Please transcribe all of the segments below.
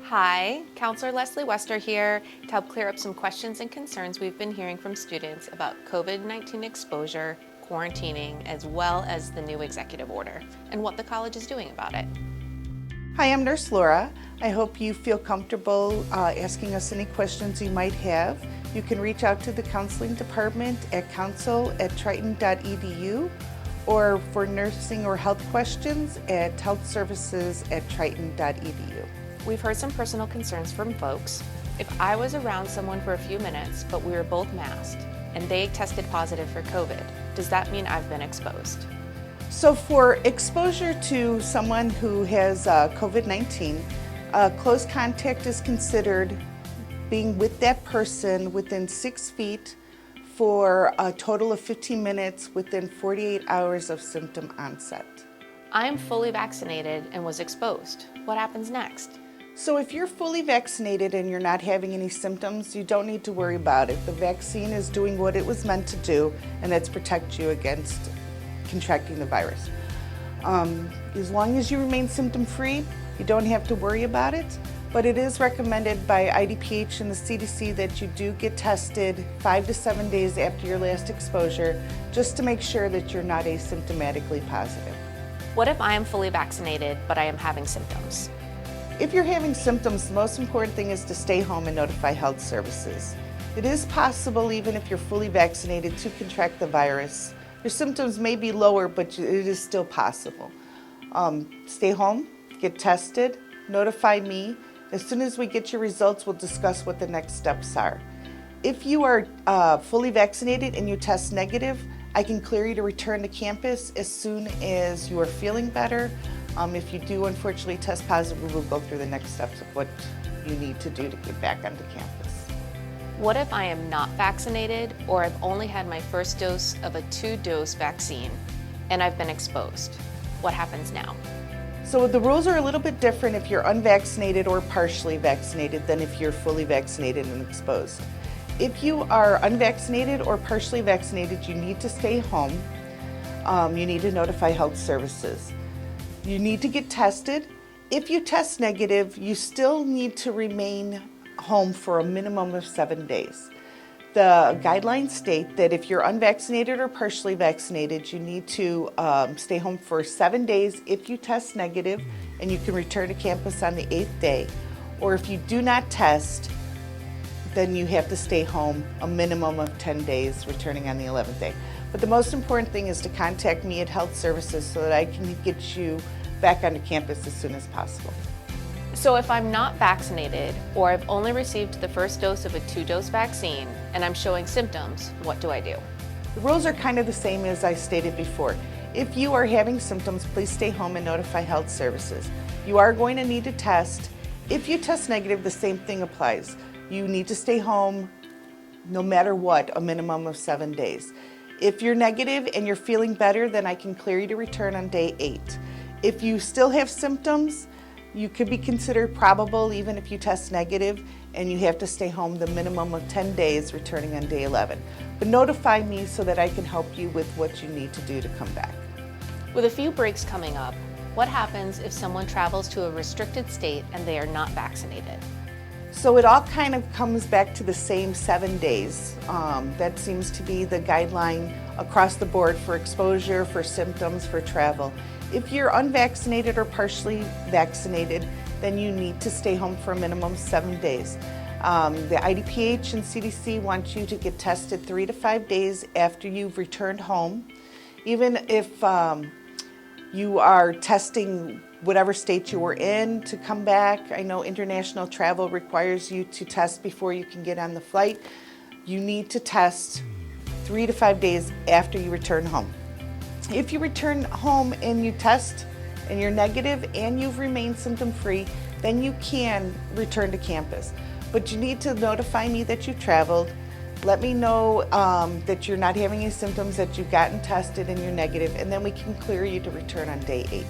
Hi, Counselor Leslie Wester here to help clear up some questions and concerns we've been hearing from students about COVID-19 exposure, quarantining, as well as the new executive order and what the college is doing about it. Hi, I'm Nurse Laura. I hope you feel comfortable asking us any questions you might have. You can reach out to the counseling department at counsel@triton.edu or for nursing or health questions at healthservices@triton.edu. We've heard some personal concerns from folks. If I was around someone for a few minutes, but we were both masked, and they tested positive for COVID, does that mean I've been exposed? So for exposure to someone who has COVID-19, close contact is considered being with that person within 6 feet for a total of 15 minutes within 48 hours of symptom onset. I'm fully vaccinated and was exposed. What happens next? So if you're fully vaccinated and you're not having any symptoms, you don't need to worry about it. The vaccine is doing what it was meant to do, and that's protect you against contracting the virus. As long as you remain symptom-free, you don't have to worry about it, but it is recommended by IDPH and the CDC that you do get tested 5 to 7 days after your last exposure, just to make sure that you're not asymptomatically positive. What if I am fully vaccinated, but I am having symptoms? If you're having symptoms, the most important thing is to stay home and notify health services. It is possible, even if you're fully vaccinated, to contract the virus. Your symptoms may be lower, but it is still possible. Stay home, get tested, notify me. As soon as we get your results, we'll discuss what the next steps are. If you are fully vaccinated and you test negative, I can clear you to return to campus as soon as you are feeling better. If you do unfortunately test positive, we will go through the next steps of what you need to do to get back onto campus. What if I am not vaccinated or I've only had my first dose of a 2-dose vaccine and I've been exposed? What happens now? So the rules are a little bit different if you're unvaccinated or partially vaccinated than if you're fully vaccinated and exposed. If you are unvaccinated or partially vaccinated, you need to stay home. You need to notify health services. You need to get tested. If you test negative, you still need to remain home for a minimum of 7 days. The guidelines state that if you're unvaccinated or partially vaccinated, you need to stay home for 7 days if you test negative, and you can return to campus on the 8th day. Or if you do not test, then you have to stay home a minimum of 10 days, returning on the 11th day. But the most important thing is to contact me at Health Services so that I can get you back onto campus as soon as possible. So if I'm not vaccinated or I've only received the first dose of a 2-dose vaccine and I'm showing symptoms, what do I do? The rules are kind of the same as I stated before. If you are having symptoms, please stay home and notify health services. You are going to need to test. If you test negative, the same thing applies. You need to stay home no matter what, a minimum of 7 days. If you're negative and you're feeling better, then I can clear you to return on day 8. If you still have symptoms, you could be considered probable even if you test negative, and you have to stay home the minimum of 10 days, returning on day 11. But notify me so that I can help you with what you need to do to come back. With a few breaks coming up, what happens if someone travels to a restricted state and they are not vaccinated? So it all kind of comes back to the same 7 days. That seems to be the guideline across the board for exposure, for symptoms, for travel. If you're unvaccinated or partially vaccinated, then you need to stay home for a minimum of 7 days. The IDPH and CDC want you to get tested 3 to 5 days after you've returned home. Even if you are testing whatever state you were in to come back. I know international travel requires you to test before you can get on the flight. You need to test 3 to 5 days after you return home. If you return home and you test and you're negative and you've remained symptom-free, then you can return to campus. But you need to notify me that you traveled. Let me know that you're not having any symptoms, that you've gotten tested and you're negative, and then we can clear you to return on day 8.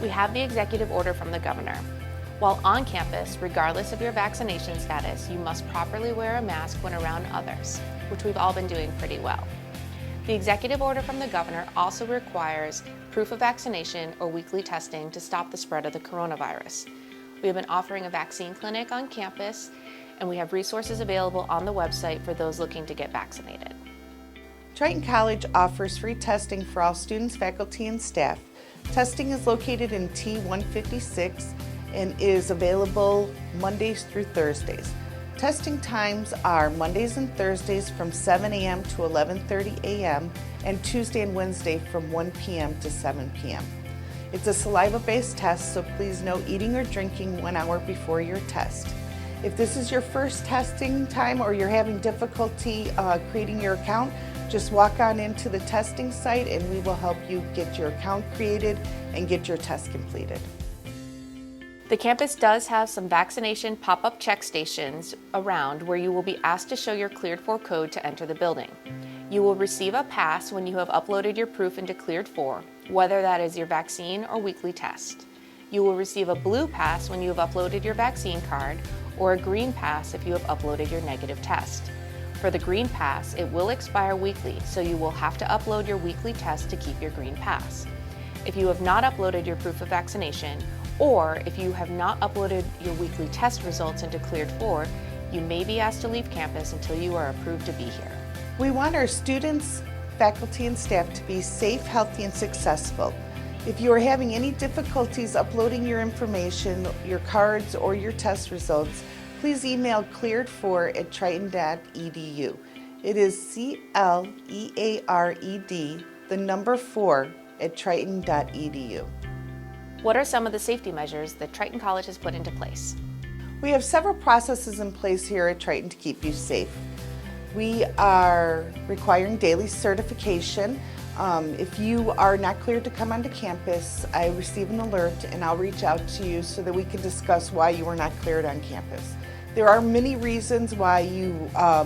We have the executive order from the governor. While on campus, regardless of your vaccination status, you must properly wear a mask when around others, which we've all been doing pretty well. The executive order from the governor also requires proof of vaccination or weekly testing to stop the spread of the coronavirus. We have been offering a vaccine clinic on campus, and we have resources available on the website for those looking to get vaccinated. Triton College offers free testing for all students, faculty, and staff. Testing is located in T156 and is available Mondays through Thursdays. Testing times are Mondays and Thursdays from 7 a.m. to 11:30 a.m. and Tuesday and Wednesday from 1 p.m. to 7 p.m. It's a saliva-based test, so please no eating or drinking 1 hour before your test. If this is your first testing time or you're having difficulty creating your account, just walk on into the testing site and we will help you get your account created and get your test completed. The campus does have some vaccination pop-up check stations around where you will be asked to show your Cleared For code to enter the building. You will receive a pass when you have uploaded your proof into Cleared For, whether that is your vaccine or weekly test. You will receive a blue pass when you have uploaded your vaccine card, or a green pass if you have uploaded your negative test. For the green pass, it will expire weekly, so you will have to upload your weekly test to keep your green pass. If you have not uploaded your proof of vaccination, or if you have not uploaded your weekly test results into Cleared For, you may be asked to leave campus until you are approved to be here. We want our students, faculty, and staff to be safe, healthy, and successful. If you are having any difficulties uploading your information, your cards, or your test results, please email cleared4@triton.edu. It is CLEARED, the number 4@triton.edu. What are some of the safety measures that Triton College has put into place? We have several processes in place here at Triton to keep you safe. We are requiring daily certification. If you are not cleared to come onto campus, I receive an alert and I'll reach out to you so that we can discuss why you were not cleared on campus. There are many reasons why you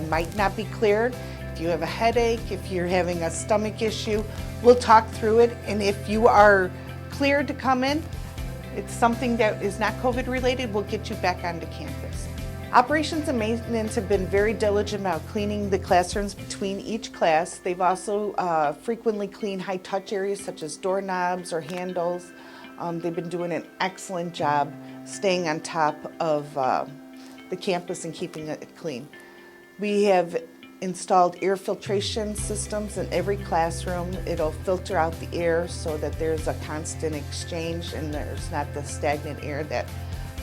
might not be cleared. If you have a headache, if you're having a stomach issue, we'll talk through it. And if you are cleared to come in, it's something that is not COVID related, we'll get you back onto campus. Operations and maintenance have been very diligent about cleaning the classrooms between each class. They've also frequently cleaned high touch areas such as doorknobs or handles. They've been doing an excellent job staying on top of the campus and keeping it clean. We have installed air filtration systems in every classroom. It'll filter out the air so that there's a constant exchange and there's not the stagnant air that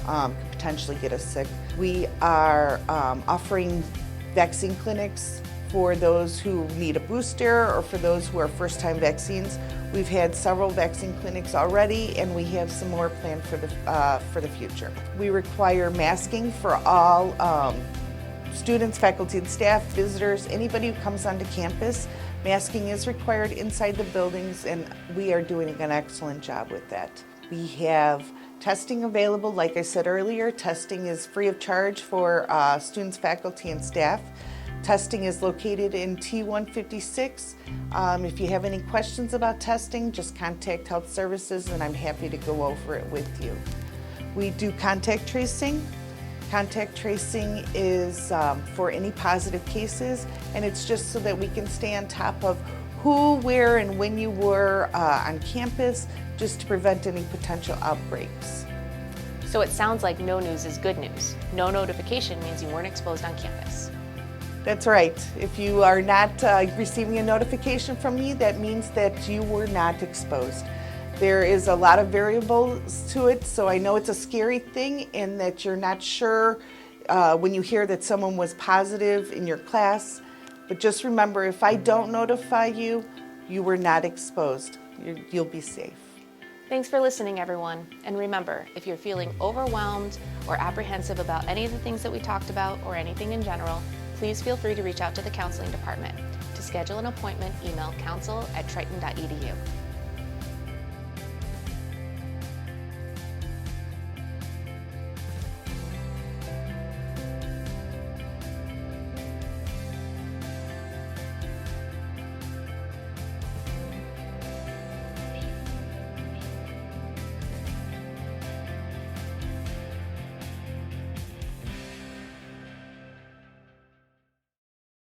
could potentially get us sick. We are offering vaccine clinics for those who need a booster or for those who are first-time vaccines. We've had several vaccine clinics already and we have some more planned for the future. We require masking for all students, faculty, and staff, visitors, anybody who comes onto campus. Masking is required inside the buildings and we are doing an excellent job with that. We have testing available. Like I said earlier, testing is free of charge for students, faculty, and staff. Testing is located in T156. If you have any questions about testing, just contact Health Services and I'm happy to go over it with you. We do contact tracing. Contact tracing is for any positive cases, and it's just so that we can stay on top of who, where, and when you were on campus, just to prevent any potential outbreaks. So it sounds like no news is good news. No notification means you weren't exposed on campus. That's right. If you are not receiving a notification from me, that means that you were not exposed. There is a lot of variables to it, so I know it's a scary thing and that you're not sure when you hear that someone was positive in your class. But just remember, if I don't notify you, you were not exposed. You'll be safe. Thanks for listening, everyone. And remember, if you're feeling overwhelmed or apprehensive about any of the things that we talked about or anything in general, please feel free to reach out to the counseling department. To schedule an appointment, email counsel@triton.edu.